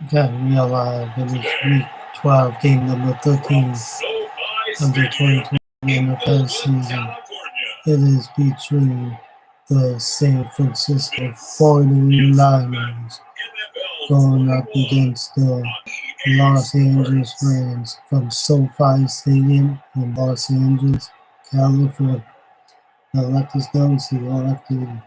You gotta realize that it's week 12, game number 13 of the 2020 NFL season. It is between the San Francisco 49ers going up against the Los Angeles Rams from SoFi Stadium in Los Angeles, California. Now let this down so you all have to.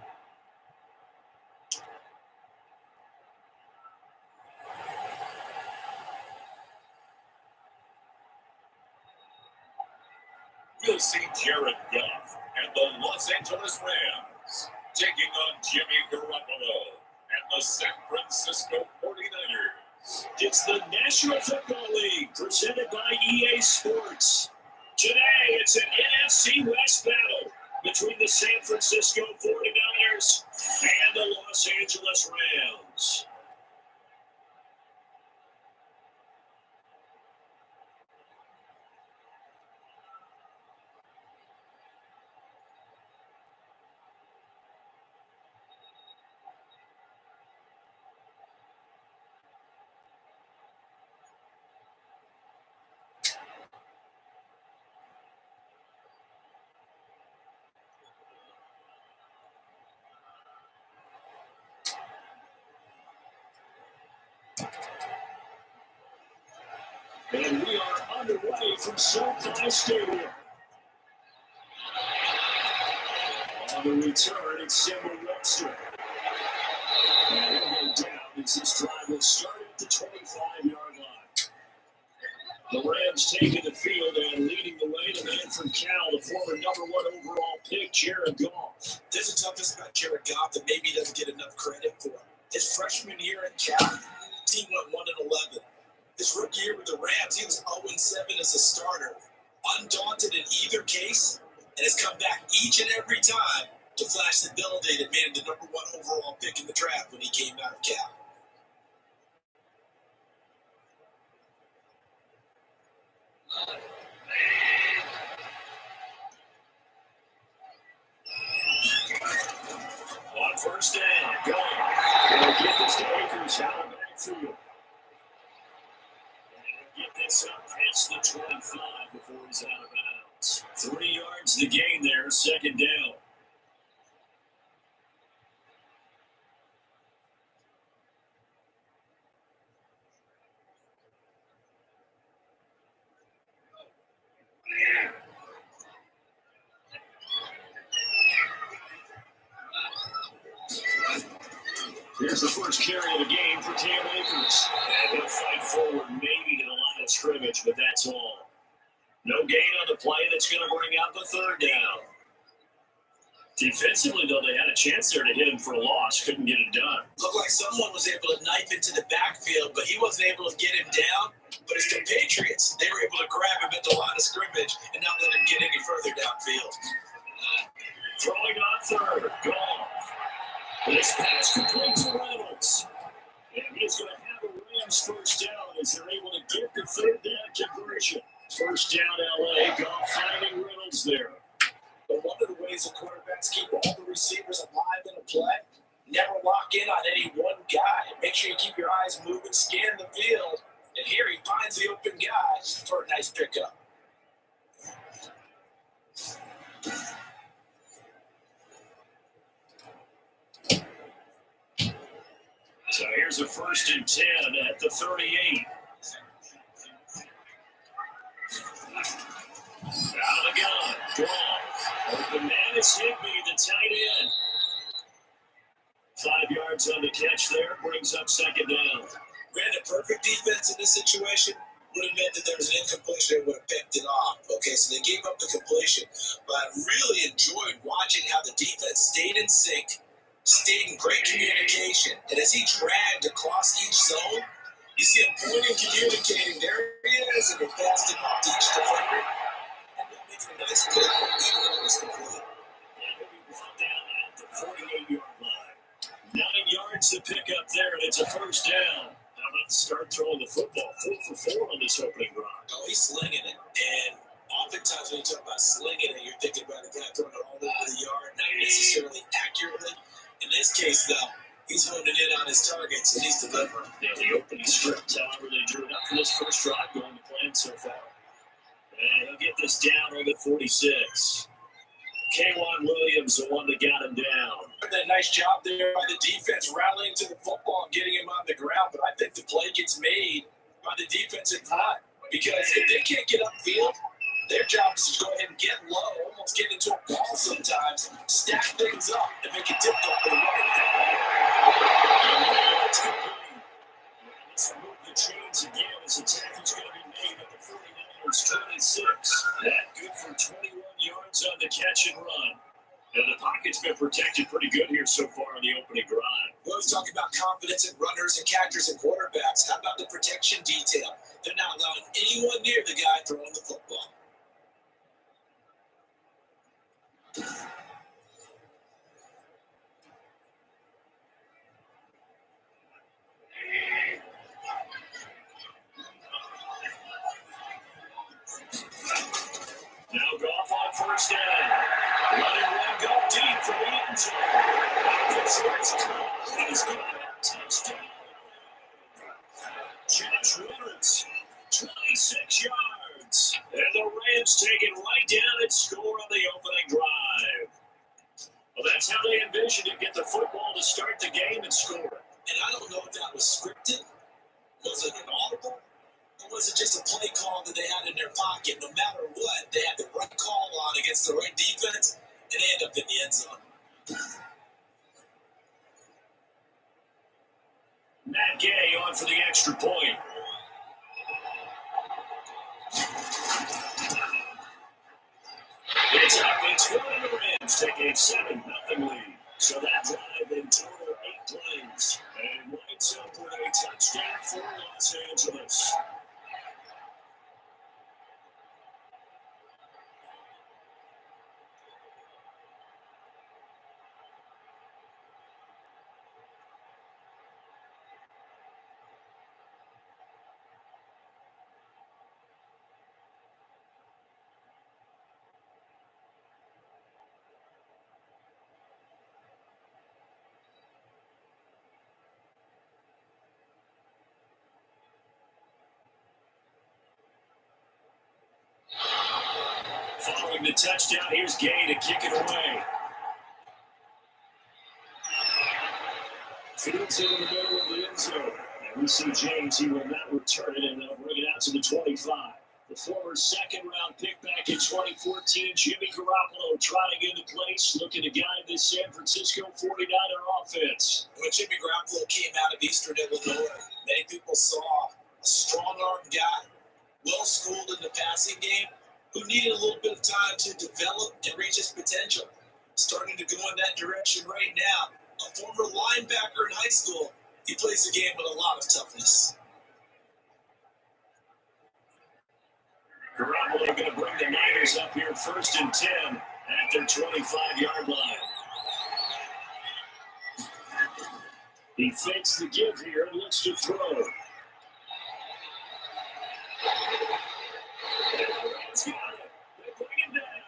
We'll see Jared Goff and the Los Angeles Rams taking on Jimmy Garoppolo and the San Francisco 49ers. It's the National Football League presented by EA Sports. Today, it's an NFC West battle between the San Francisco 49ers and the Los Angeles Rams. And we are underway from SoFi Stadium. On the return, it's Samuel Webster. And he'll go down as this drive will start at the 25-yard line. The Rams taking the field and leading the way, the man from Cal, the former number 1 overall pick, Jared Goff. There's a toughest about Jared Goff that maybe he doesn't get enough credit for. His freshman year at Cal, team went 1-11. His rookie year with the Rams, he was 0-7 as a starter, undaunted in either case, and has come back each and every time to flash the ability that made him the number 1 overall pick in the draft when he came out of Cal. On first down, going. They'll get this to Akers out of backfield. Get this up past the 25 before he's out of bounds. 3 yards to gain there, second down. Here's the first carry of the game for Cam Akers. And he'll fight forward maybe to the line of scrimmage, but that's all. No gain on the play that's going to bring out the third down. Defensively, though, they had a chance there to hit him for a loss. Couldn't get it done. Looked like someone was able to knife into the backfield, but he wasn't able to get him down. But his compatriots, they were able to grab him at the line of scrimmage and not let him get any further downfield. Throwing on third, Goff. This pass complete to Reynolds. And he's going to have a Rams first down as they're able to get the third down conversion. First down, LA. Goff finding Reynolds there. But one of the ways the quarterbacks keep all the receivers alive in a play, never lock in on any one guy. Make sure you keep your eyes moving, scan the field. And here he finds the open guy for a nice pickup. So here's a 1st and 10 at the 38. Out of the gun. Goff. Open man is Higbee, the tight end. 5 yards on the catch there. Brings up second down. Ran a perfect defense in this situation. Would have meant that there was an incompletion that would have picked it off. Okay, so they gave up the completion. But I really enjoyed watching how the defense stayed in sync, stayed in great communication. And as he dragged across each zone, you see him pointing, communicating. There he is, and he passed it off to each defender. And that makes a nice play, even though it was complete. And he'll be brought down at the 48-yard line. 9 yards to pick up there, and it's a first down. How about to start throwing the football? 4 for 4 on this opening drive. Oh, he's slinging it. And oftentimes when you talk about slinging it, you're thinking about a guy throwing it all over the yard, not necessarily accurately. In this case, though, He's honing in on his targets, and he's delivering. Yeah, the opening script, however, they drew it up for this first drive going to plan so far. And he'll get this down on the 46. K'Wan Williams, the one that got him down. That nice job there by the defense, rallying to the football and getting him on the ground. But I think the play gets made by the defensive line, because if they can't get upfield, their job is to go ahead and get low, almost get into a ball sometimes, stack things up, and make it difficult for the running back. Let's move the chains again as the tackle's going to be made at the 49ers 26. That good for 21 yards on the catch and run. And the pocket's been protected pretty good here so far on the opening drive. We always talk about confidence in runners and catchers and quarterbacks. How about the protection detail? They're not allowing anyone near the guy throwing the football. Now Goff on first down. Running one go deep for the end zone. He's got a touchdown. Josh Reynolds, 26 yards. And the Rams take it right down and score on the opening drive. Well, that's how they envisioned it. Get the football to start the game and score. And I don't know if that was scripted. Was it inaudible? Or was it just a play call that they had in their pocket? No matter what, they had the right call on against the right defense, and they end up in the end zone. Matt Gay on for the extra point. It's up. It's one of the Rams taking a 7-0 lead. So that drive in total 8 plays. And winds up with a touchdown for Los Angeles. Following the touchdown, here's Gay to kick it away. Fields in the middle of the end zone. And we see James, he will not return it, and they'll bring it out to the 25. The former second-round pick back in 2014, Jimmy Garoppolo trotting into place, looking to guide this San Francisco 49er offense. When Jimmy Garoppolo came out of Eastern Illinois, many people saw a strong-armed guy, well-schooled in the passing game, who needed a little bit of time to develop and reach his potential. Starting to go in that direction right now. A former linebacker in high school, he plays the game with a lot of toughness. Garoppolo going to bring the Niners up here 1st and 10 at their 25-yard line. He fakes the give here and looks to throw. And the Rams got it. They bring it down.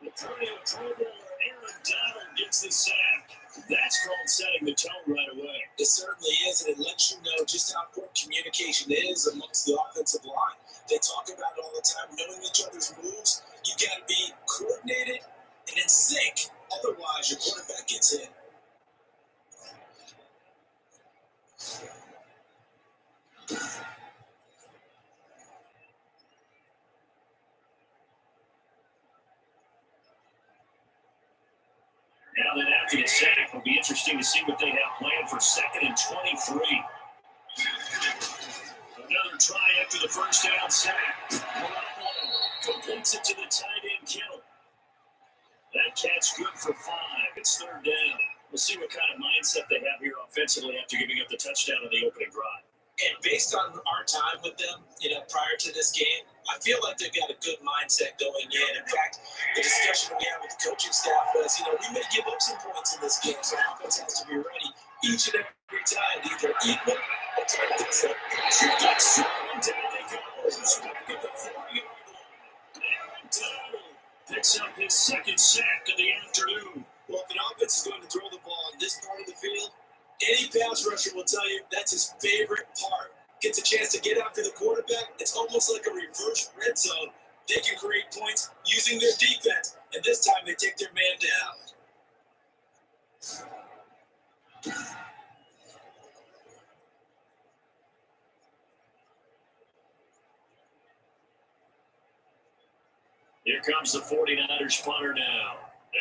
The Perennial Pro Bowler Aaron Donald gets the sack. That's called setting the tone right away. It certainly is, and it lets you know just how important communication is amongst the offensive line. They talk about it all the time, knowing each other's moves. You got to be coordinated and in sync. Otherwise, your quarterback gets hit. Now then, after the sack, it'll be interesting to see what they have planned for 2nd and 23. Another try after the first down sack. Garoppolo completes it to the tight end, Kittle. That catch good for 5. It's 3rd down. We'll see what kind of mindset they have here offensively after giving up the touchdown on the opening drive. And based on our time with them, prior to this game, I feel like they've got a good mindset going in. In fact, the discussion we had with the coaching staff was, we may give up some points in this game, so the offense has to be ready each and every time to either equal or try to get set. Picks up his 2nd sack of the afternoon. Well, if an offense is going to throw the ball on this part of the field, Any pass rusher will tell you that's his favorite part. Gets a chance to get after the quarterback. It's almost like a reverse red zone. They can create points using their defense, and this time they take their man down. Here comes the 49ers punter now.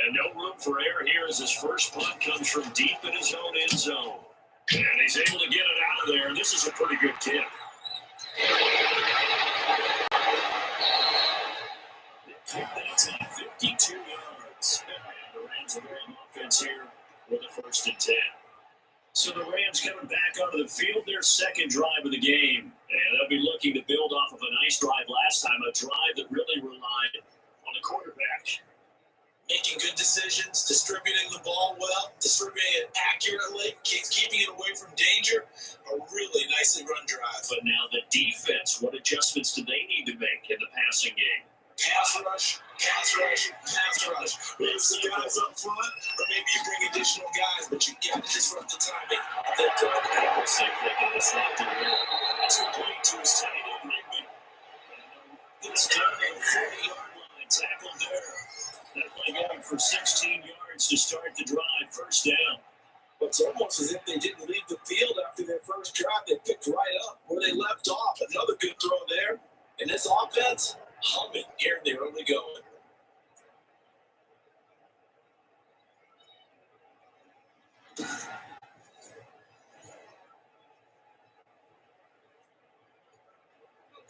And no room for error here as his first punt comes from deep in his own end zone. And he's able to get it out of there. This is a pretty good kick. That's at 52 yards. And the Rams are on offense here with a 1st and 10. So the Rams coming back onto the field, their second drive of the game. And they'll be looking to build off of a nice drive last time, a drive that really relied on the quarterback. Making good decisions, distributing the ball well, distributing it accurately, keeping it away from danger. A really nicely run drive. But now the defense, what adjustments do they need to make in the passing game? Pass rush, pass rush, pass rush. Move some guys up front, or maybe you bring additional guys, but you got to disrupt the timing of that third down. We'll see if they can disrupt it here. That's complete to his tight end, Higbee. This time, 40-yard line, tackled there. That play going for 16 yards to start the drive, 1st down. But it's almost as if they didn't leave the field after their first drive. They picked right up where they left off. Another good throw there. And this offense, humming here in the early going.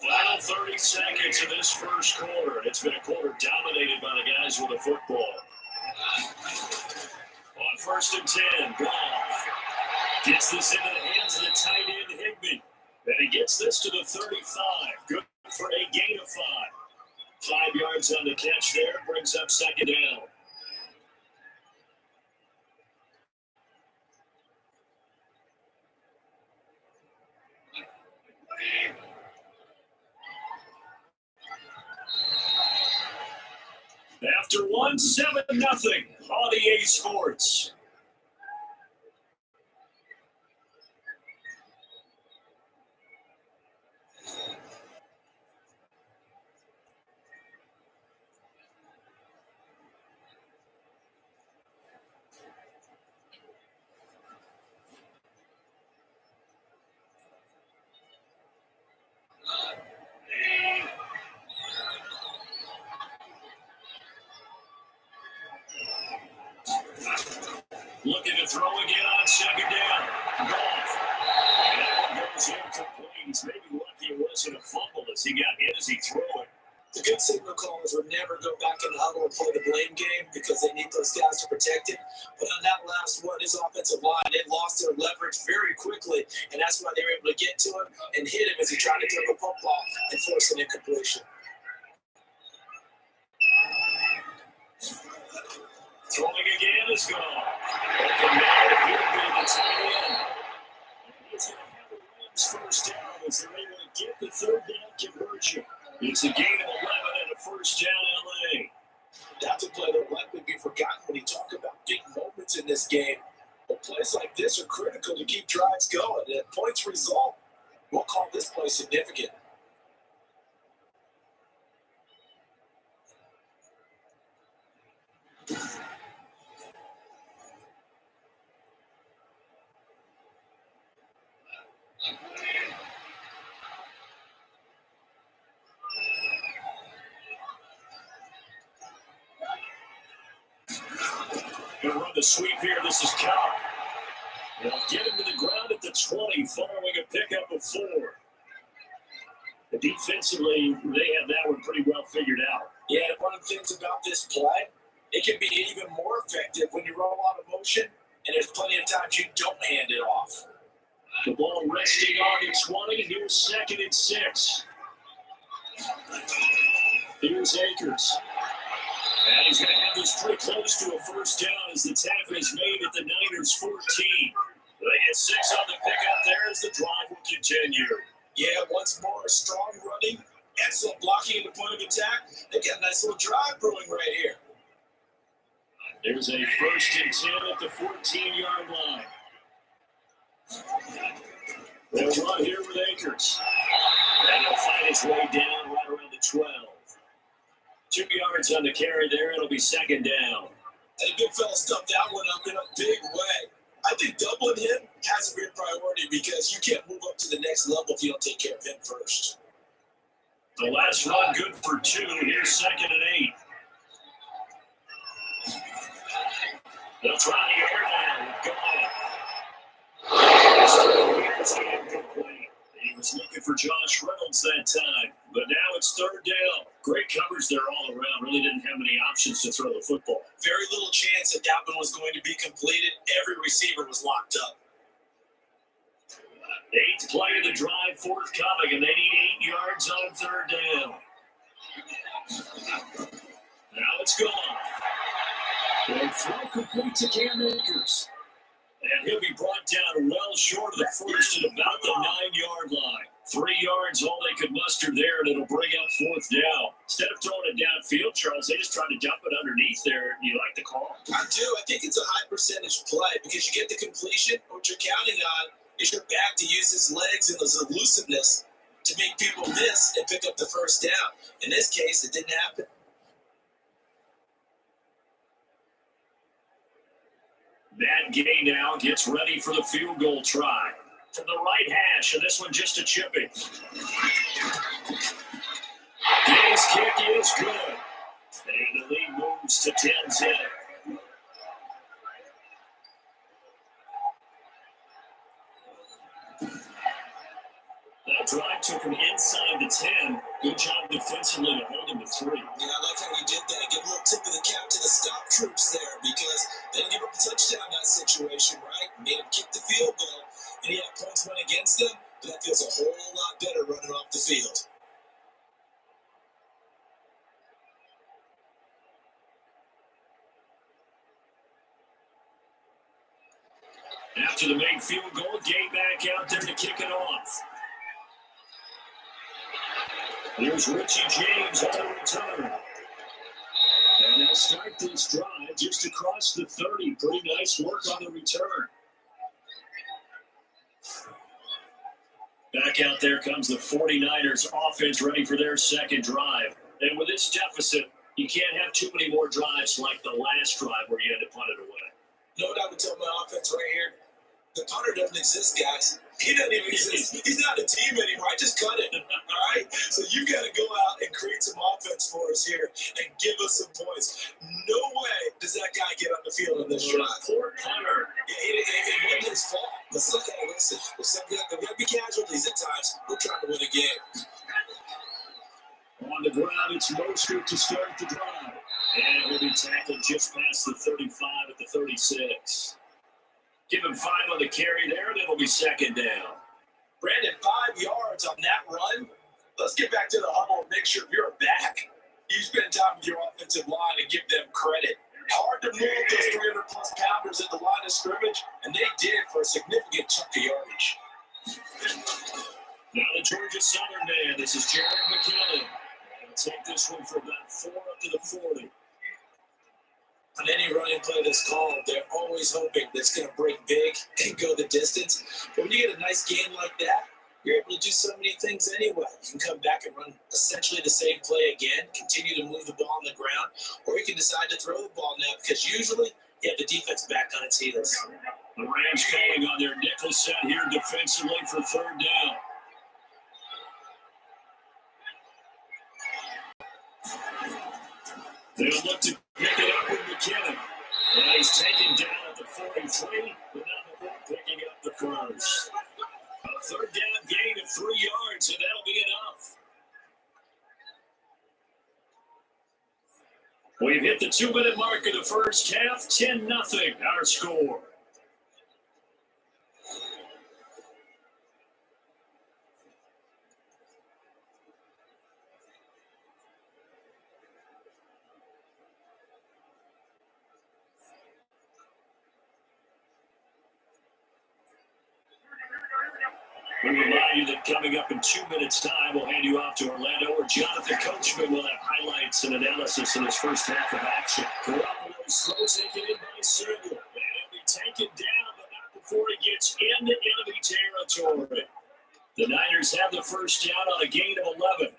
Final 30 seconds of this first quarter. It's been a quarter dominated by the guys with the football. On 1st and 10, Goff gets this into the hands of the tight end, Higbee. And he gets this to the 35. Good for a gain of 5. 5 yards on the catch there, brings up 2nd down. After 1, 7-0 on EA Sports. Looking to throw again on 2nd down. Goff. And that one goes incomplete. He's maybe lucky it wasn't a fumble as he got hit as he threw it. The good signal callers would never go back in the huddle and play the blame game because they need those guys to protect it. But on that last one, his offensive line, they lost their leverage very quickly, and that's why they were able to get to him and hit him as he tried to throw the football and force an incompletion. Throwing again is gone. Open now to Higbee, the tight end. He's going to have the Rams 1st down as they're able to get the 3rd down conversion. It's a gain of 11 and a 1st down LA. That's a play that will likely be forgotten when you talk about big moments in this game. But plays like this are critical to keep drives going. And at points result, we'll call this play significant. Going to run the sweep here. This is Cobb. They'll get him to the ground at the 20 following a pickup of 4. Defensively, they have that one pretty well figured out. Yeah, one of the things about this play, it can be even more effective when you run a lot of motion, and there's plenty of times you don't hand it off. The ball resting on the 20. Here's 2nd and 6. Here's Akers. And he's going to have this pretty close to a 1st down as the tackle is made at the Niners 14. They get 6 on the pickup there as the drive will continue. Yeah, once more, strong running, excellent blocking at the point of attack. They got a nice little drive brewing right here. There's a 1st and 10 at the 14-yard line. They'll run here with Akers. And he'll find his way down right around the 12. 2 yards on the carry there. It'll be second down. And the big fella stuffed that one up in a big way. I think doubling him has to be a priority because you can't move up to the next level if you don't take care of him first. The last run good for 2. Here's second and 8. They'll try the air now with Goff. It's incomplete. He was looking for Josh Reynolds that time, but now it's third down. Great coverage there all around. Really didn't have any options to throw the football. Very little chance that one was going to be completed. Every receiver was locked up. 8th play of the drive forthcoming, and they need 8 yards on third down. Now it's gone. They'll throw complete to Cam Akers. And he'll be brought down well short of the first at about the 9-yard line. 3 yards, all they could muster there, and it'll bring up fourth down. Instead of throwing it downfield, Charles, they just tried to dump it underneath there. Do you like the call? I do. I think it's a high percentage play because you get the completion. What you're counting on is your back to use his legs and his elusiveness to make people miss and pick up the first down. In this case, it didn't happen. Matt Gay now gets ready for the field goal try. From the right hash, and this one just a chipping. Gay's kick is good. And the lead moves to 10-10. That drive took him inside the 10. Good job defensively to hold him to 3. Yeah, I like how you did that. Give a little tip of the cap to the stop troops there because they didn't give up a touchdown in that situation, right? Made him kick the field goal, and he had points went against them, but that feels a whole lot better running off the field. After the main field goal, Gay back out there to kick it off. Here's Richie James on the return. And they'll start this drive just across the 30. Pretty nice work on the return. Back out there comes the 49ers offense ready for their second drive. And with this deficit, you can't have too many more drives like the last drive where you had to punt it away. You know what I would tell my offense right here? The punter doesn't exist, guys. He doesn't even exist. He's not a team anymore. I just cut it. All right? So you got to go out and create some offense for us here and give us some points. No way does that guy get on the field in this drive. Poor punter. It wasn't his fault. But listen, we have to be casualties at times. We're trying to win a game. On the ground, it's Mostert to start the drive. And he'll be tackled just past the 35 at the 36. Give him 5 on the carry there, and it'll be second down. Brandon, 5 yards on that run. Let's get back to the huddle and make sure you're back. You spend time with your offensive line and give them credit. Hard to move those 300-plus pounders at the line of scrimmage, and they did for a significant chunk of yardage. Now the Georgia Southern man. This is Jared McKinnon. He'll take this one for about 4 up to the 40. On any running play that's called, they're always hoping that it's going to break big and go the distance. But when you get a nice game like that, you're able to do so many things anyway. You can come back and run essentially the same play again, continue to move the ball on the ground, or you can decide to throw the ball now because usually you have the defense back on its heels. The Rams calling on their nickel set here defensively for third down. They'll look to pick it up with McKinnon. And he's taken down at the 43, but not before picking up the first. A third down gain of 3 yards, and that'll be enough. We've hit the 2-minute mark of the first half. 10-0 our score. We remind you that coming up in 2 minutes' time, we'll hand you off to Orlando, where Jonathan Coachman will have highlights and analysis in his first half of action. Garoppolo's throw taken in by Samuel, and he'll be taken down, but not before he gets into enemy territory. The Niners have the first down on a gain of 11.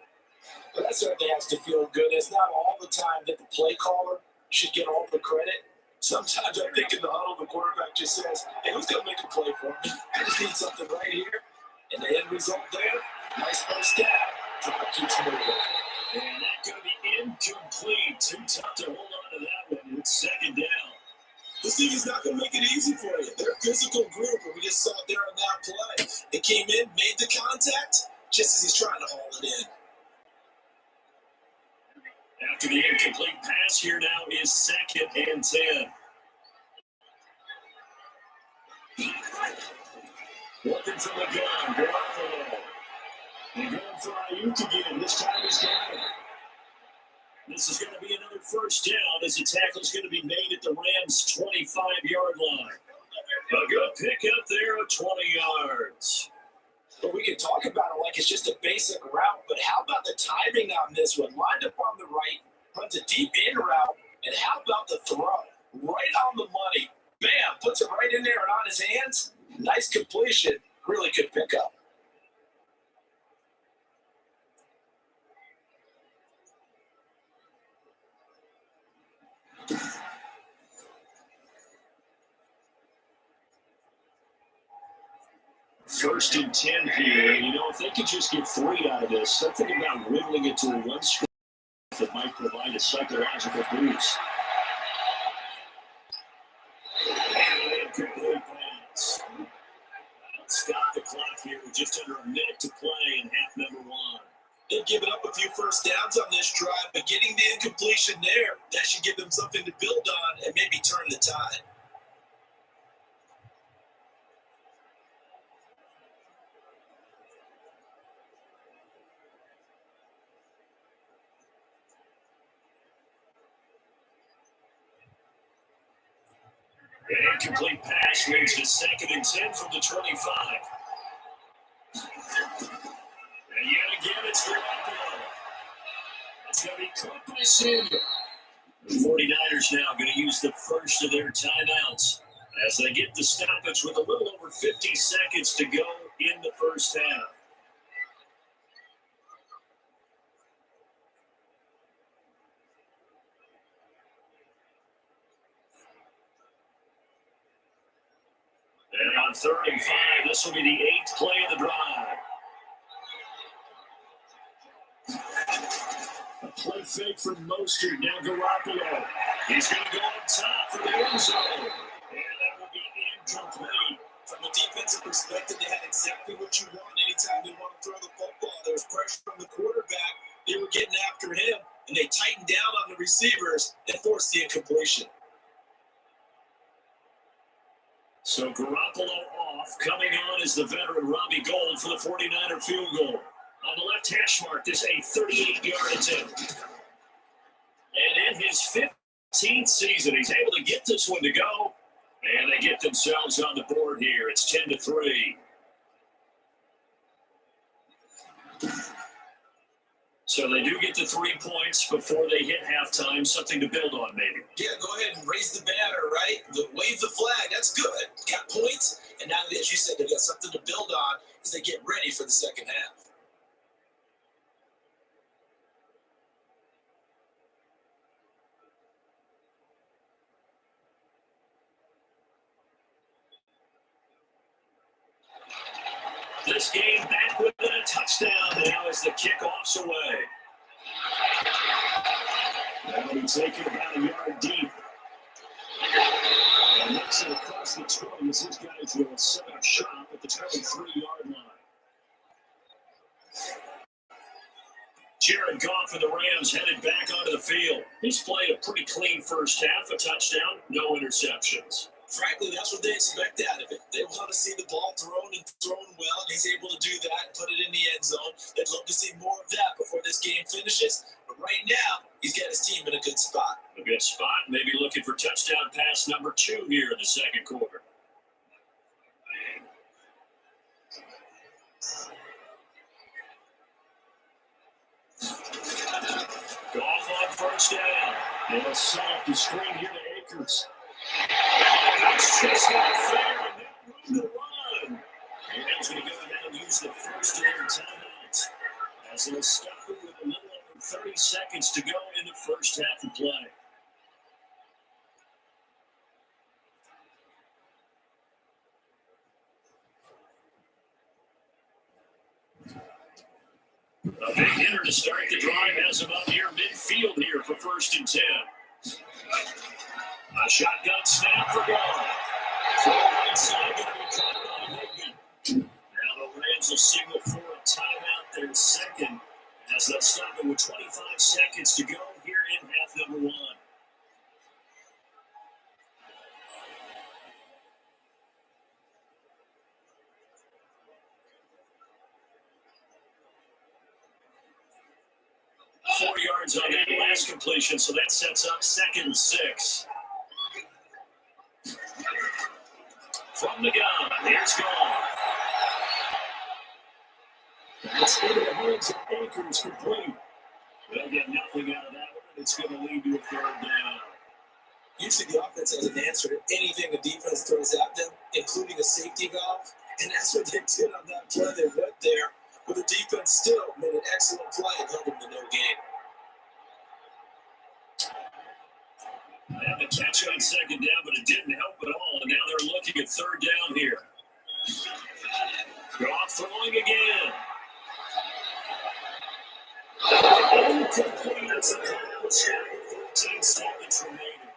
But that certainly has to feel good. It's not all the time that the play caller should get all the credit. Sometimes I think in the huddle, the quarterback just says, hey, who's going to make a play for me? I just need something right here. And the end result there, nice first down. Drive keeps moving. And that's going to be incomplete. Too tough to hold on to that one. It's second down. This team is not going to make it easy for you. They're a physical group, and we just saw it there on that play. They came in, made the contact, just as he's trying to haul it in. After the incomplete pass, here now is second and 10. Looking from the gun, Garoppolo. And going for Ayuk again. This time he's got it. This is going to be another first down as the tackle is going to be made at the Rams' 25-yard line. A good pickup there of 20 yards. But we can talk about it like it's just a basic route, but how about the timing on this one? Lined up on the right, runs a deep in route, and how about the throw? Right on the money. Bam, puts it right in there and on his hands. Nice completion. Really good pickup. First and 10 here. You know, if they could just get 3 out of this, something about whittling it to a one score that might provide a psychological boost. Incomplete pass. Stop the clock here with just under a minute to play in half number 1. They've given up a few first downs on this drive, but getting the incompletion there, that should give them something to build on and maybe turn the tide. An incomplete pass leads to second and 10 from the 25. And yet again, it's Garoppolo. It's going to be caught by Samuel. The 49ers now going to use the first of their timeouts as they get the stoppage with a little over 50 seconds to go in the first half. And on 3rd and 5, this will be the 8th play of the drive. A play fake from Mostert. Now Garoppolo. He's going to go on top for the end zone. And that will be incomplete. From a defensive perspective, they had exactly what you want anytime they want to throw the football. There was pressure from the quarterback. They were getting after him, and they tightened down on the receivers and forced the incompletion. So Garoppolo off. Coming on is the veteran Robbie Gould for the 49er field goal. On the left hash mark, this a 38-yard attempt. And in his 15th season, he's able to get this one to go. And they get themselves on the board here. It's 10-3. So they do get the 3 points before they hit halftime. Something to build on, maybe. Yeah, go ahead and raise the banner, right? Wave the flag. That's good. Got points. And now, as you said, they've got something to build on as they get ready for the second half. This game back with a touchdown now as the kickoff's away. That'll be taken about a yard deep. And makes it across the 20 as his guys will set up shop at the 23-yard line. Jared Goff and the Rams headed back onto the field. He's played a pretty clean first half, a touchdown, no interceptions. Frankly, that's what they expect out of it. They want to see the ball thrown and thrown well, and he's able to do that and put it in the end zone. They'd love to see more of that before this game finishes. But right now, he's got his team in a good spot. A good spot, maybe looking for touchdown pass number 2 here in the second quarter. Goff on first down. They'll set up the screen here to Akers. That's just not fair, and that will the run. And he's going to go ahead and use the first of their timeouts. As they'll stop it with a little over 30 seconds to go in the first half of play. A big hitter to start the drive has him up near midfield here for 1st and 10. A shotgun snap for God. Throw right side going to be caught by Higby. Now the Rams will signal for a timeout their second as they'll stop it with 25 seconds to go here in half number 1. Four yards on that last completion, so that sets up 2nd and 6. From the gun, here's Gone. That's into the hands of Akers complete. They'll get nothing out of that one, and it's going to lead to a 3rd down. Usually the offense has an answer to anything the defense throws at them, including a safety valve, and that's what they did on that play. They went there, but the defense still made an excellent play and held them to no gain. They had the catch on 2nd down, but it didn't help at all, and now they're looking at 3rd down here. Goff throwing again. Incomplete. It's a final shot with 13 seconds remaining.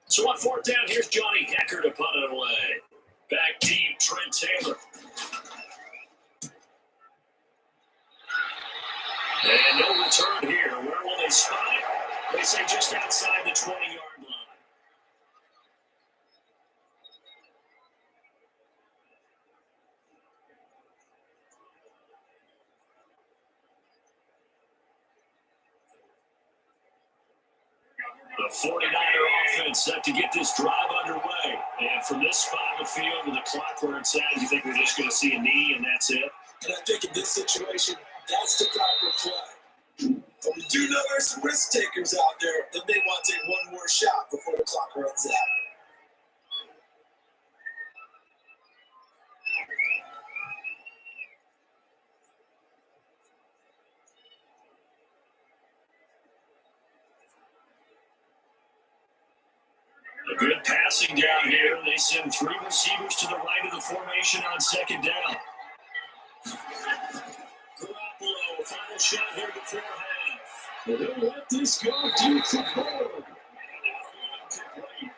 So on 4th down, here's Johnny Hekker to punt it away. Back deep, Trent Taylor. And no return here. Where will they spot it? They say just outside the 20-yard line. The 49er offense set to get this drive underway. And from this spot in the field with the clock where it's at, you think we're just going to see a knee and that's it? And I think in this situation, that's the proper play. But we do know there's some risk takers out there that may want to take one more shot before the clock runs out. A good passing down here. They send 3 receivers to the right of the formation on 2nd down. Garoppolo, final shot here before half. They'll let this go deep for goal. Incomplete.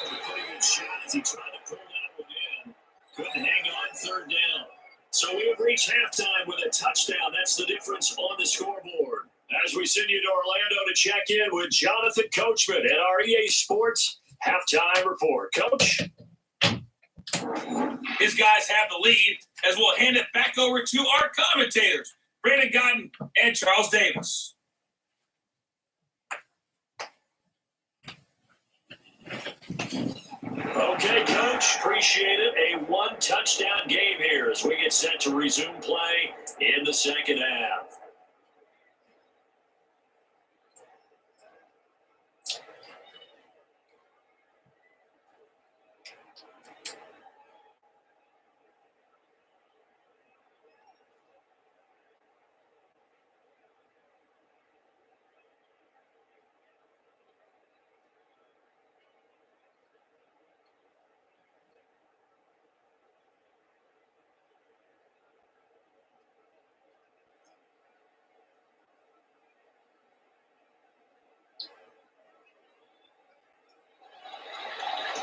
A pretty good shot as he tried to pull that one in. Couldn't hang on 3rd down. So we have reached halftime with a touchdown. That's the difference on the scoreboard. As we send you to Orlando to check in with Jonathan Coachman at our EA Sports Halftime Report. Coach? His guys have the lead as we'll hand it back over to our commentators, Brandon Gotton and Charles Davis. Okay, Coach. Appreciate it. A 1-touchdown game here as we get set to resume play in the 2nd half.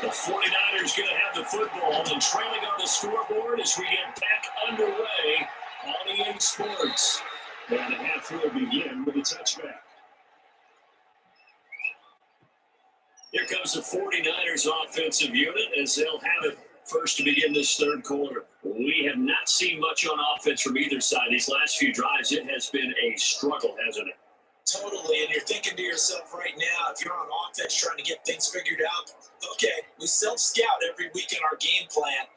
The 49ers going to have the football and trailing on the scoreboard as we get back underway on EA Sports. And the half will begin with a touchback. Here comes the 49ers offensive unit as they'll have it first to begin this 3rd quarter. We have not seen much on offense from either side. These last few drives, it has been a struggle, hasn't it? Totally, and you're thinking to yourself right now, if you're on offense trying to get things figured out, okay, we self-scout every week in our game plan.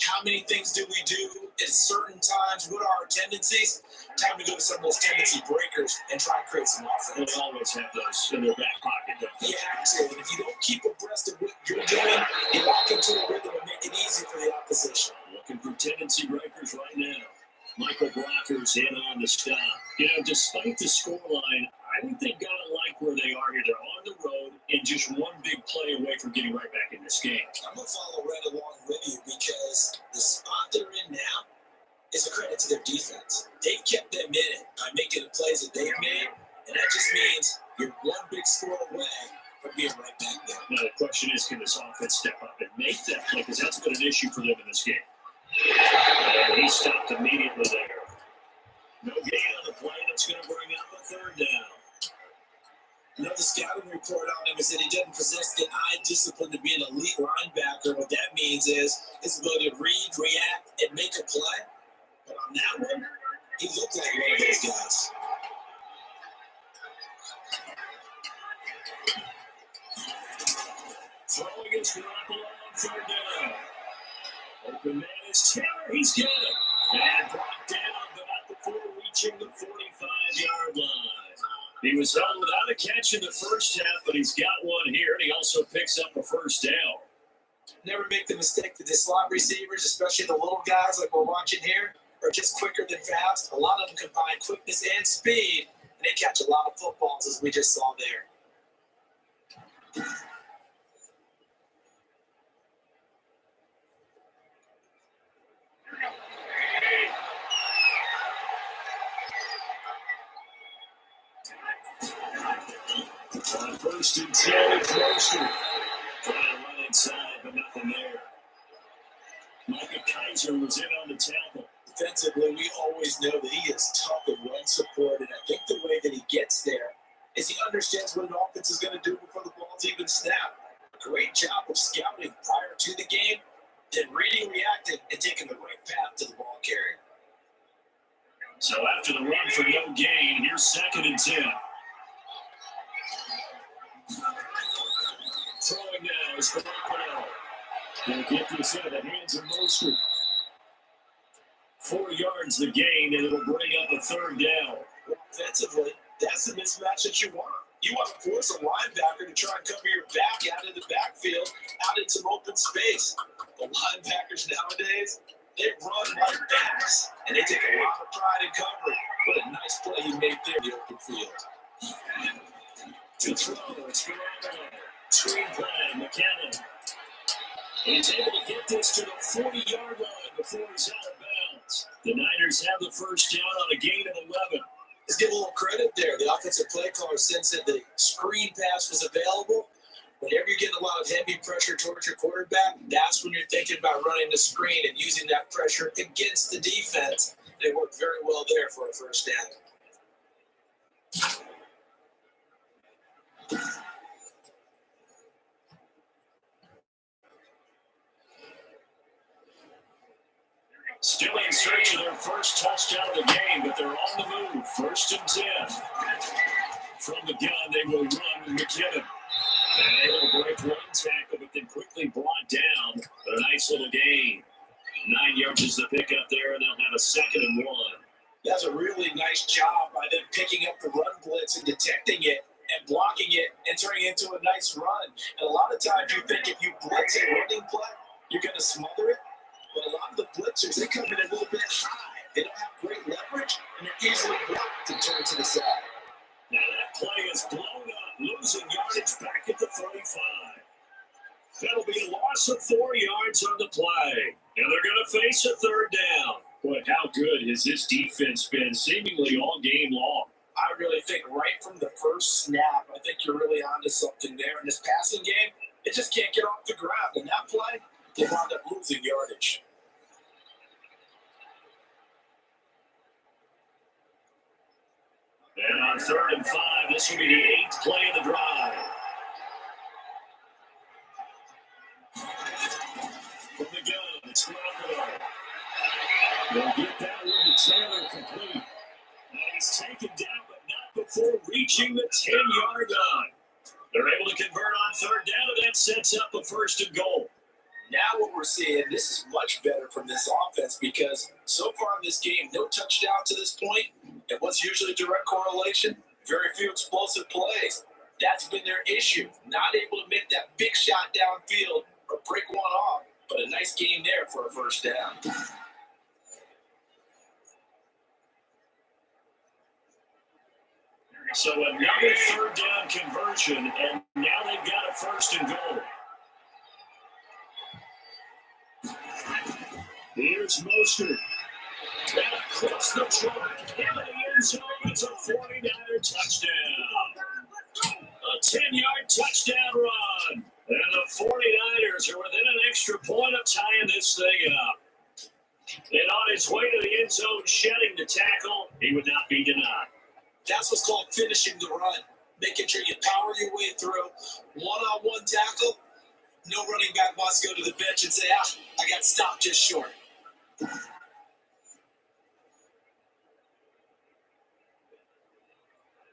How many things do we do at certain times? What are our tendencies? Time to go to some of those tendency breakers and try and create some offense. They always have those in their back pocket, don't they? You have to. And if you don't keep abreast of what you're doing, you lock into a rhythm and make it easy for the opposition. Looking for tendency breakers right now. Michael Blocker's in on the stop. You know, despite the scoreline, I think they've got to like where they are here. They're on the road and just one big play away from getting right back in this game. I'm going to follow right along with you because the spot they're in now is a credit to their defense. They've kept them in it by making the plays that they've made, and that just means you're one big score away from being right back there. Now, the question is, can this offense step up and make that play? Because that's been an issue for them in this game. And he stopped immediately there. No gain on the play. That's going to bring up a third down. Another scouting report on him is that he doesn't possess the eye discipline to be an elite linebacker. What that means is his ability to read, react, and make a play. But on that one, he looked like one of those guys. Throwing his Garoppolo on third down. Open man is Taylor. He's got it. And brought down, but not before reaching the 45-yard line. He was held without a catch in the first half, but he's got one here, and he also picks up a first down. Never make the mistake that the slot receivers, especially the little guys like we're watching here, are just quicker than fast. A lot of them combine quickness and speed, and they catch a lot of footballs, as we just saw there. On first and 10, it's Mostert. Trying to run inside, but nothing there. Micah Kaiser was in on the tackle. Defensively, we always know that he is tough and run support, and I think the way that he gets there is he understands what an offense is going to do before the ball's even snapped. Great job of scouting prior to the game, then reading, reacting, and taking the right path to the ball carrier. So after the run for no gain, here's second and 10. Throwing now is Garoppolo. They'll get this into the hands of Mostert. 4 yards the gain, and it'll bring up a third down. Offensively, that's the mismatch that you want. You want to force a linebacker to try and cover your back out of the backfield, out in some open space. The linebackers nowadays, they run like backs, and they take a lot of pride in covering. What a nice play he made there in the open field. To throw, it's Garoppolo. Screen play, McKinnon. And he's able to get this to the 40-yard line before he's out of bounds. The Niners have the first down on a gain of 11. Let's give a little credit there. The offensive play caller sensed that the screen pass was available. Whenever you're getting a lot of heavy pressure towards your quarterback, that's when you're thinking about running the screen and using that pressure against the defense. And it worked very well there for a first down. Still in search of their first touchdown of the game, but they're on the move. First and 10. From the gun, they will run with McKinnon. And they will break one tackle, but then quickly brought down. But a nice little gain. 9 yards is the pickup there, and they'll have a second and 1. That's a really nice job by them picking up the run blitz and detecting it and blocking it and turning it into a nice run. And a lot of times you think if you blitz a running play, you're going to smother it. But a lot of the blitzers, they come in a little bit high. They don't have great leverage, and they're easily blocked and turned to the side. Now that play is blown up, losing yardage back at the 35. That'll be a loss of 4 yards on the play. And they're going to face a third down. But how good has this defense been seemingly all game long? I really think right from the first snap, I think you're really onto something there. In this passing game, it just can't get off the ground. And that play, they wound up losing yardage. And on 3rd and 5, this will be the 8th play of the drive. From the gun, it's Garoppolo. They'll get that one to Taylor complete. And he's taken down, but not before reaching the 10-yard line. They're able to convert on 3rd down, and that sets up a 1st and goal. Now what we're seeing, this is much better from this offense because so far in this game, no touchdown to this point. And what's usually a direct correlation? Very few explosive plays. That's been their issue. Not able to make that big shot downfield or break one off. But a nice game there for a first down. So another third down conversion, and now they've got a first and goal. Here's Mostert. And across the track, into the end zone. It's a 49er touchdown. A 10-yard touchdown run. And the 49ers are within an extra point of tying this thing up. And on his way to the end zone, shedding the tackle, he would not be denied. That's what's called finishing the run. Making sure you power your way through. One-on-one tackle. No running back wants to go to the bench and say, I got stopped just short.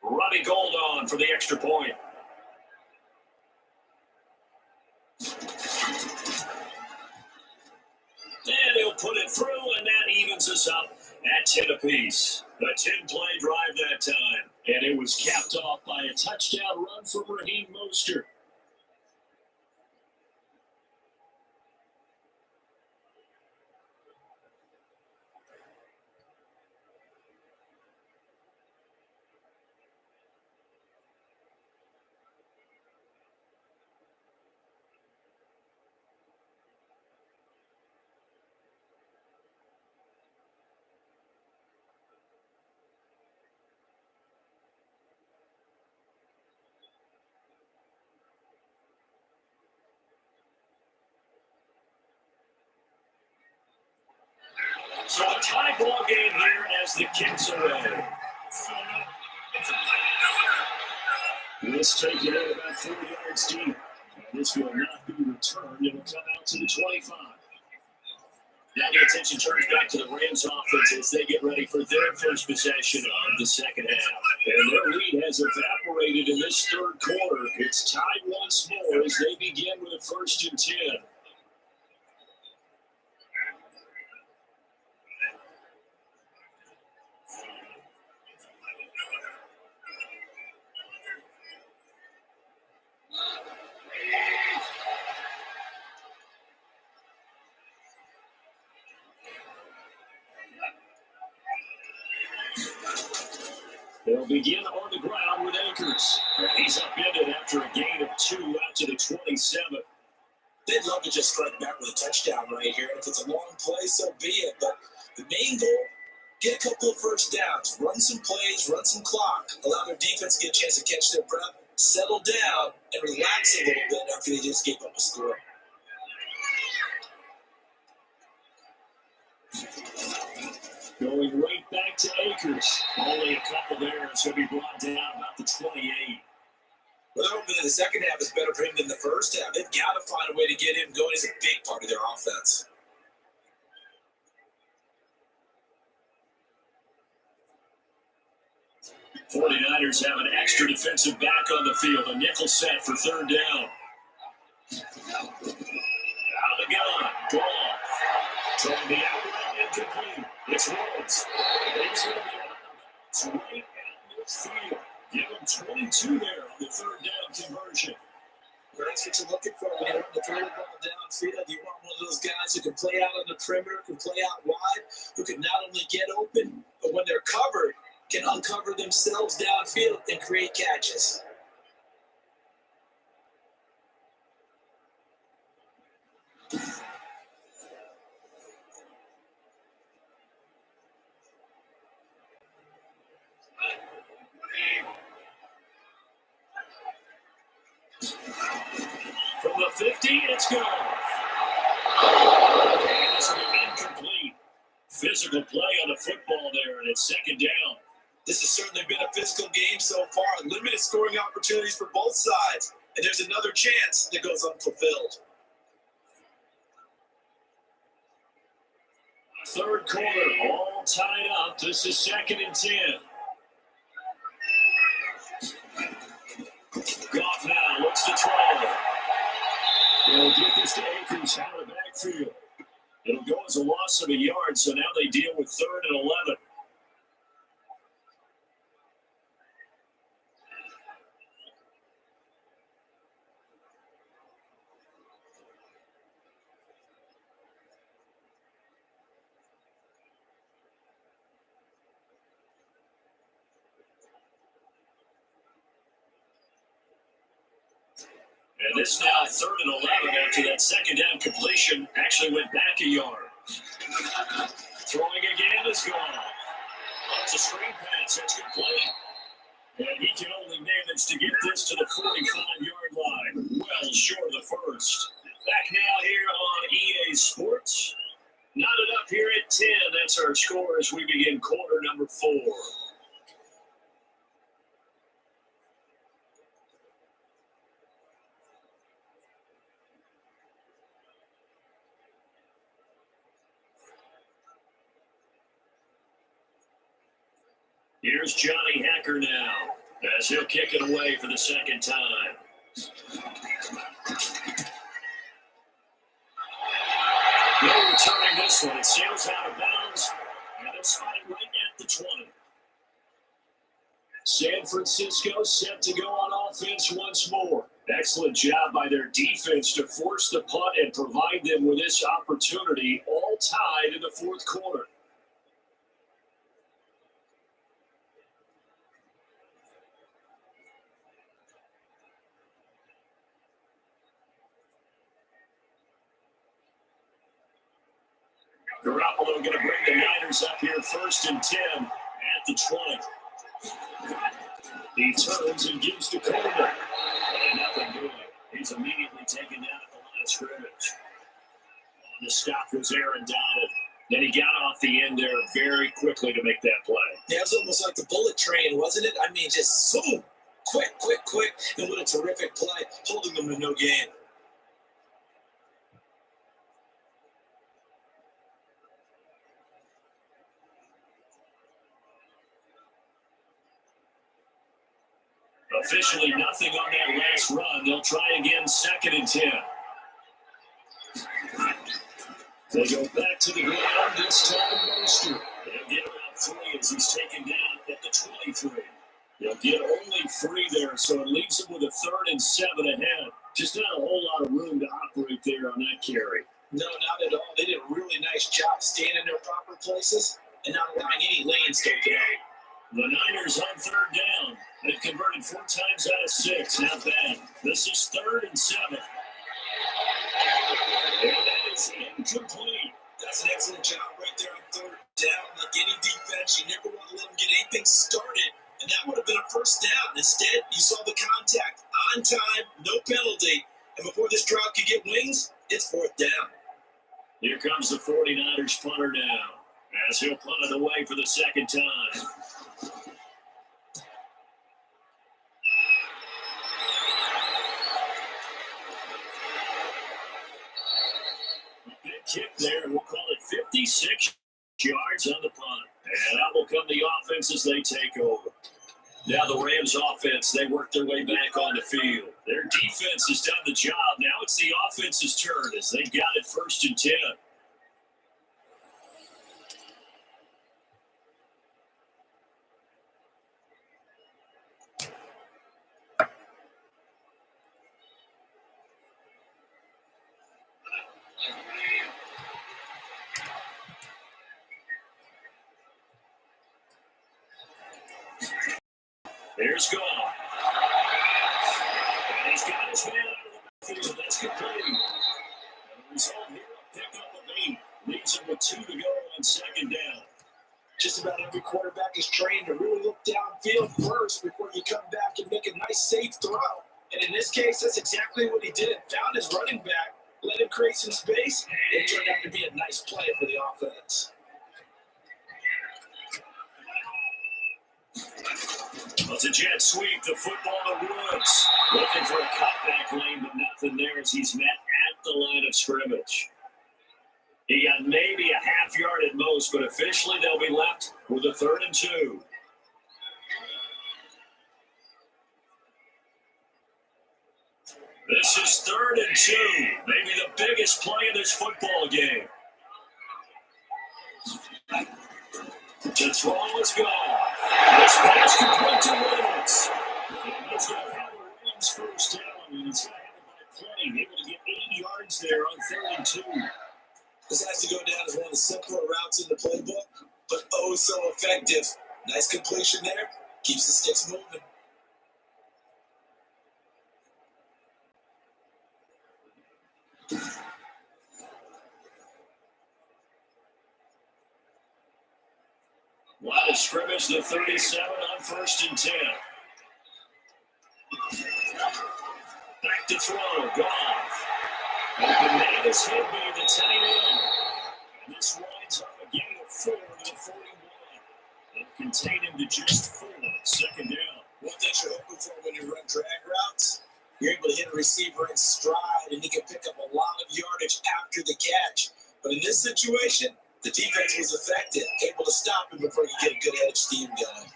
Robbie Gould on for the extra point. And he'll put it through, and that evens us up at 10 apiece. A 10-play drive that time. And it was capped off by a touchdown run from Raheem Mostert. So a tie ball game here as the kick's away. This taken in about 4 yards deep. This will not be returned. It will come out to the 25. Now the attention turns back to the Rams offense as they get ready for their first possession of the second half. And their lead has evaporated in this third quarter. It's tied once more as they begin with a 1st and 10. They'll begin on the ground with Akers. He's upended after a gain of 2 out to the 27. They'd love to just strike back with a touchdown right here. If it's a long play, so be it. But the main goal, get a couple of first downs, run some plays, run some clock, allow their defense to get a chance to catch their breath, settle down, and relax a little bit after they just gave up a score. Going right back to Akers. Only a couple there, so he'll be brought down about the 28. Well, they're hoping that the second half is better for him than the first half. They've got to find a way to get him going. He's a big part of their offense. '49ers have an extra defensive back on the field. A nickel set for third down. Out of the gun. Goff. Trying the outright incomplete. It's Rhodes. It's right at midfield. Give him 22 there on the third down conversion. That's what you're looking for when you want to throw the ball downfield. You want one of those guys who can play out on the perimeter, can play out wide, who can not only get open, but when they're covered, can uncover themselves downfield and create catches. From the 50, it's gone. And this will be incomplete. Physical play on the football there, and it's second down. This has certainly been a physical game so far. Limited scoring opportunities for both sides. And there's another chance that goes unfulfilled. Third quarter, all tied up. This is 2nd and 10. Goff now looks to try. They'll get this to Akers out of midfield. It'll go as a loss of a yard, so now they deal with 3rd and 11. And this now 3rd and 11 after that second down completion actually went back a yard. Throwing again is gone. That's a screen pass. That's complete. And he can only manage to get this to the 45-yard line. Well short of the first. Back now here on EA Sports. Knotted up here at 10. That's our score as we begin quarter number 4. Here's Johnny Hacker now, as he'll kick it away for the second time. No returning this one. It sails out of bounds, and they'll spot it right at the 20. San Francisco set to go on offense once more. Excellent job by their defense to force the punt and provide them with this opportunity, all tied in the fourth quarter. Garoppolo going to bring the Niners up here 1st and 10 at the 20. He turns and gives to Coleman. And nothing doing. He's immediately taken down at the line of scrimmage. On the stop was Aaron Donald. Then he got off the end there very quickly to make that play. Yeah, it was almost like the bullet train, wasn't it? I mean, just boom, quick. And what a terrific play, holding them to no gain. Officially nothing on that last run. They'll try again 2nd and 10. They go back to the ground. This time, Monster. They'll get about 3 as he's taken down at the 23. They'll get only 3 there, so it leaves them with a 3rd and 7 ahead. Just not a whole lot of room to operate there on that carry. No, not at all. They did a really nice job staying in their proper places and not allowing any lanes to open up. The Niners on 3rd down. They've converted 4 times out of 6. Not bad. This is 3rd and 7. And that is incomplete. That's an excellent job right there on 3rd down. Like any defense, you never want to let them get anything started. And that would have been a first down. Instead, you saw the contact on time, no penalty. And before this drive could get wings, it's 4th down. Here comes the 49ers punter now, as he'll punt it away for the second time. Kick there, and we'll call it 56 yards on the punt. And out will come the offense as they take over. Now the Rams offense, they work their way back on the field. Their defense has done the job. Now it's the offense's turn as they've got it 1st and 10. There's Goff. And he's got his man out of the field. That's complete. And the result here, a pickup of 8. Leaves him with 2 to go on 2nd down. Just about every quarterback is trained to really look downfield first before you come back and make a nice, safe throw. And in this case, that's exactly what he did. Found his running back, let him create some space, and it turned out to be a nice play for the offense. Well, it's a jet sweep, the football to Woods. Looking for a cutback lane, but nothing there as he's met at the line of scrimmage. He got maybe a half yard at most, but officially they'll be left with a 3rd and 2. This is 3rd and 2. Maybe the biggest play of this football game. The throw is gone. This pass complete to Reynolds. He's going to have the Rams first down, and he's ahead by plenty. Able to get 8 yards there on 3rd and 2. This has to go down as one of the simpler routes in the playbook, but oh so effective. Nice completion there. Keeps the sticks moving. Line of scrimmage, the 37 on 1st and 10. Back to throw, Goff. Open man is Higby, the tight end. And this winds up a gain of 4 to the 41. They'll contain him to just 4, 2nd down. One thing you're hoping for when you run drag routes, you're able to hit a receiver in stride, and he can pick up a lot of yardage after the catch. But in this situation, the defense was effective, able to stop him before you get a good head of steam going.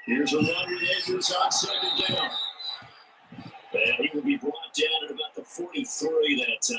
Here's a run with Edwards on 2nd down. And he will be brought down at about the 43 that time.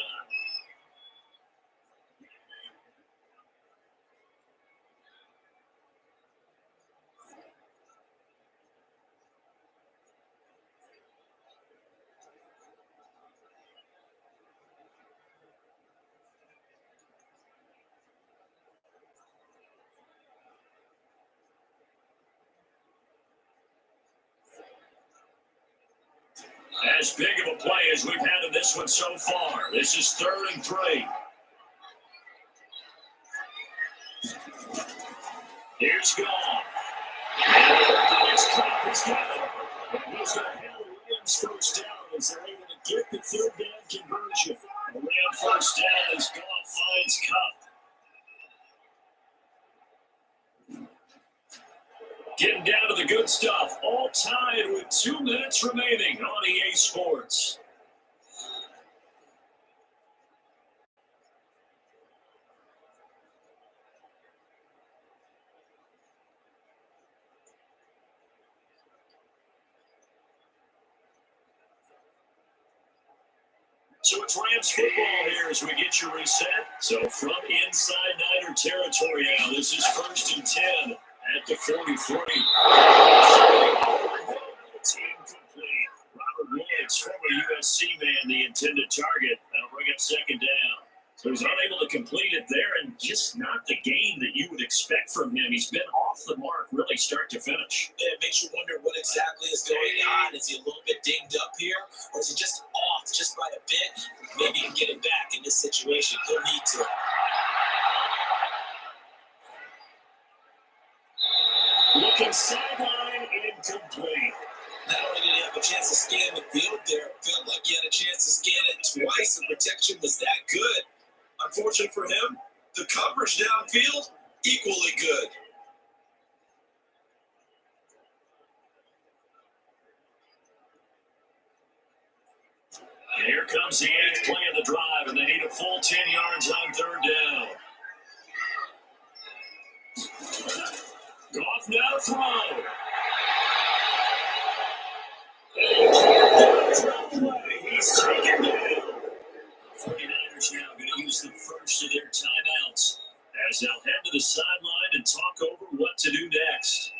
As big of a play as we've had in this one so far. This is 3rd and 3. Here's Goff. And it's caught. He's got it. He's going to have the Rams first down as they're able to get the 3rd down conversion. The Ram first down as Goff finds Cup. Getting down to the good stuff. All tied with 2 minutes remaining on EA Sports. So it's Rams football here as we get you reset. So from inside Niner territory now, this is 1st and 10. At the 43. It's incomplete. Robert Woods, former USC man, the intended target. That'll bring up 2nd down. So he's unable to complete it there, and just not the game that you would expect from him. He's been off the mark really start to finish. It makes you wonder what exactly is going on. Is he a little bit dinged up here, or is he just off just by a bit? Maybe he can get it back in this situation. He'll need to. Looking sideline, incomplete. Not only did he have a chance to scan the field there, it felt like he had a chance to scan it twice. The protection was that good. Unfortunately for him, the coverage downfield, equally good. And here comes the 8th play of the drive, and they need a full 10 yards on 3rd down. Goff now throw. He's taken down. 49ers now going to use the first of their timeouts as they'll head to the sideline and talk over what to do next.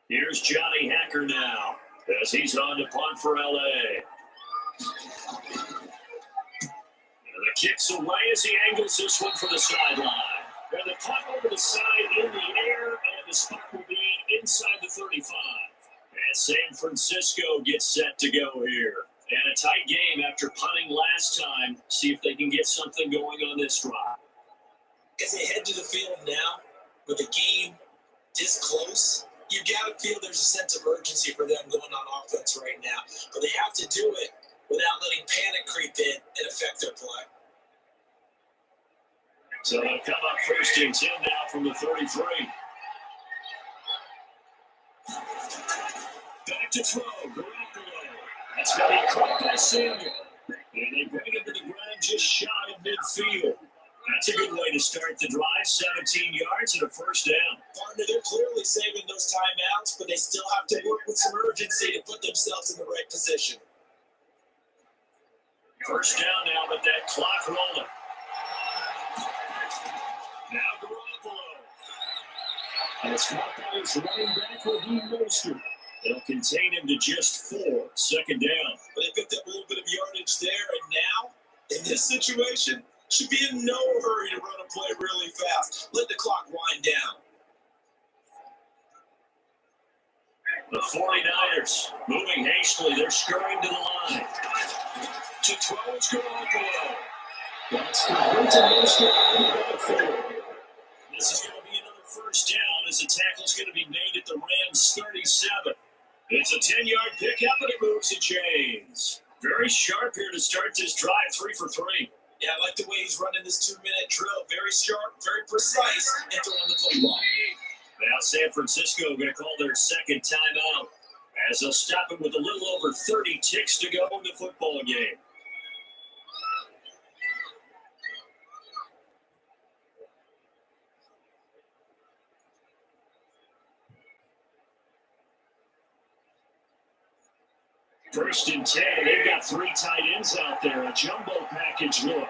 Here's Johnny Hacker now as he's on to punt for LA. And the kick's away as he angles this one for the sideline. And the punt over the side in the air, and the spot will be inside the 35. And San Francisco gets set to go here. And a tight game after punting last time. See if they can get something going on this drive. As they head to the field now, with the game this close, you got to feel there's a sense of urgency for them going on offense right now. But they have to do it without letting panic creep in and affect their play. So they'll come up 1st and 10 now from the 33. Back to throw, Garoppolo. That's going to be caught by Samuel. And they bring him to the ground just shy of midfield. That's a good way to start the drive. 17 yards and a first down. Partner, they're clearly saving those timeouts, but they still have to work with some urgency to put themselves in the right position. First down now, but that clock rolling. Now Garoppolo. And it's caught by his running back, Raheem Mostert. They'll contain him to just 4. Second down. But they picked up a little bit of yardage there, and now, in this situation, should be in no hurry to run a play really fast. Let the clock wind down. The 49ers moving hastily. They're scurrying to the line. To throw is Garoppolo. That's complete to Mostert on the backfield. This is going to be another first down as the tackle's going to be made at the Rams' 37. It's a 10-yard pickup, and it moves the chains. Very sharp here to start this drive, 3 for 3. Yeah, I like the way he's running this 2-minute drill. Very sharp, very precise, and throwing the football. Now San Francisco going to call their second timeout as they'll stop it with a little over 30 ticks to go in the football game. First and 10. They've got 3 tight ends out there. A jumbo package look.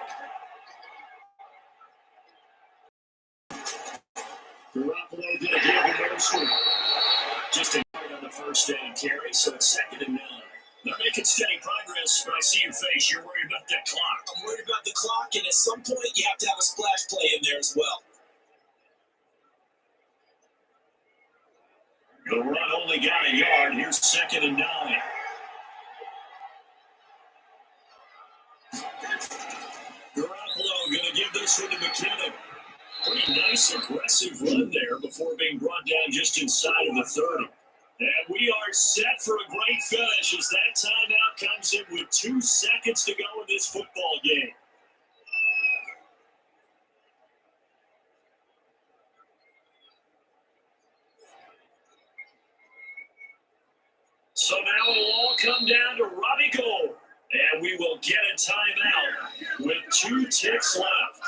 Garoppolo going to give the Mostert. Just a yard on the first down carry, so it's 2nd and 9. They're making steady progress, but I see your face. You're worried about that clock. I'm worried about the clock, and at some point, you have to have a splash play in there as well. The run only got a yard. Here's 2nd and 9. Garoppolo going to give this one to McKinnon. Pretty nice, aggressive run there before being brought down just inside of the 30. And we are set for a great finish as that timeout comes in with 2 seconds to go in this football game. So now it'll all come down to Robbie Gould. And we will get a timeout with 2 ticks left.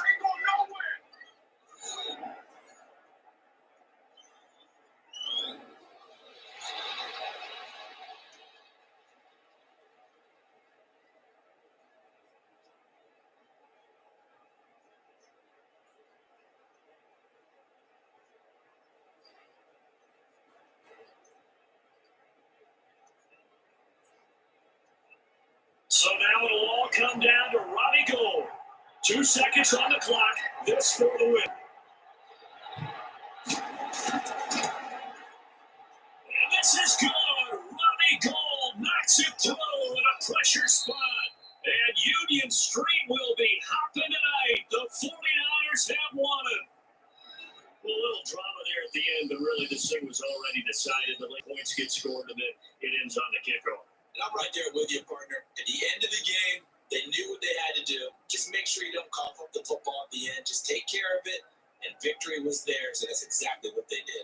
So now it'll all come down to Robbie Gould. 2 seconds on the clock. This for the win. And this is good. Robbie Gould knocks it through in a pressure spot. And Union Street will be hopping tonight. The 49ers have won it. A little drama there at the end, but really this thing was already decided. The late points get scored, and then it ends on the kickoff. And I'm right there with you, partner. At the end of the game, they knew what they had to do. Just make sure you don't cough up the football at the end. Just take care of it, and victory was theirs, and that's exactly what they did.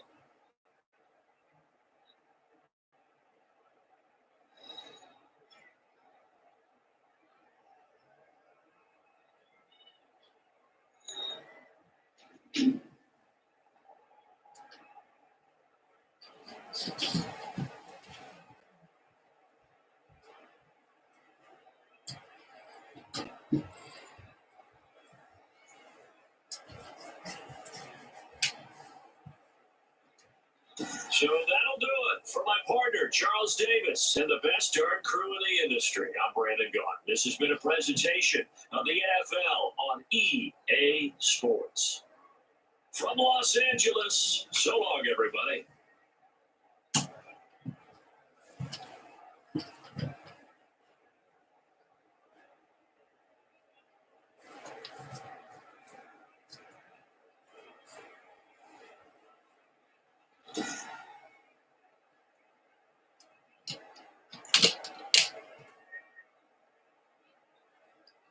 So that'll do it for my partner, Charles Davis, and the best darn crew in the industry. I'm Brandon Gaughan. This has been a presentation of the NFL on EA Sports. From Los Angeles, so long, everybody.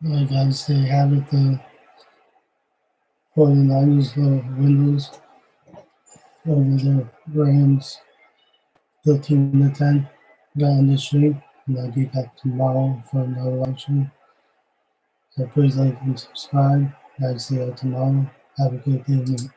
Like guys, they have it, the 49ers, the winners over the Rams, 13-10. Got on the stream, and I'll be back tomorrow for another action. So please like and subscribe, I'll see you tomorrow. Have a good evening.